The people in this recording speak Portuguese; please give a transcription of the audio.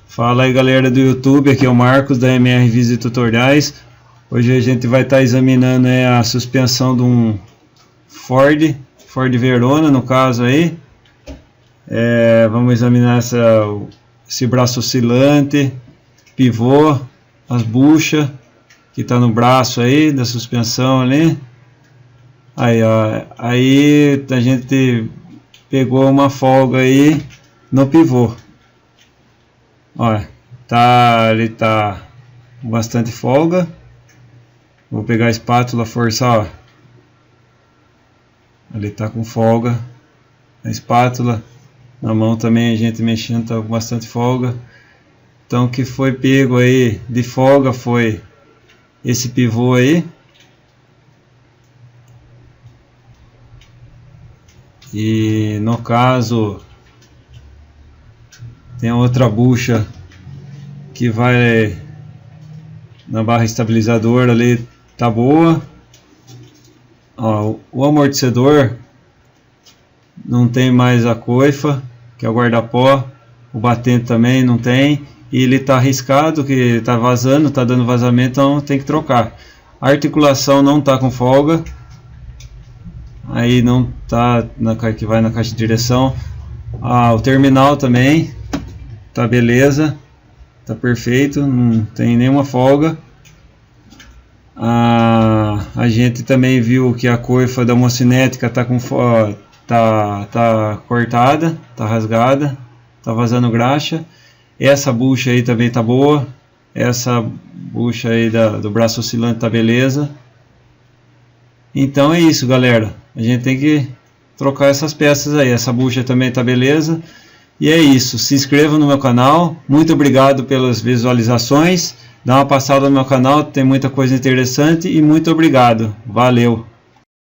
Fala aí galera do YouTube, aqui é o Marcos da MR Vídeos Tutoriais. Hoje a gente vai estar examinando a suspensão de um Ford Verona, no caso aí. Vamos examinar esse braço oscilante, pivô, as buchas que está no braço aí da suspensão ali. Aí, ó, aí a gente pegou uma folga aí no pivô. Olha, ele tá com bastante folga. Vou pegar a espátula, forçar, ó. Ele tá com folga. A espátula na mão também, a gente mexendo, tá com bastante folga. Então o que foi pego aí de folga foi esse pivô aí. E no caso tem outra bucha que vai na barra estabilizadora ali, tá boa. Ó, o amortecedor não tem mais a coifa, que é o guarda-pó. O batente também não tem. E ele tá arriscado, que tá vazando, tá dando vazamento, então tem que trocar. A articulação não tá com folga. Aí não tá que vai na caixa de direção. O terminal também tá beleza, tá perfeito, não tem nenhuma folga. A gente também viu que a coifa da homocinética tá cortada, tá rasgada, tá vazando graxa. Essa bucha aí também tá boa. Essa bucha aí do braço oscilante tá beleza. Então é isso, galera. A gente tem que trocar essas peças aí. Essa bucha também tá beleza. E é isso. Se inscreva no meu canal. Muito obrigado pelas visualizações. Dá uma passada no meu canal, tem muita coisa interessante. E muito obrigado. Valeu.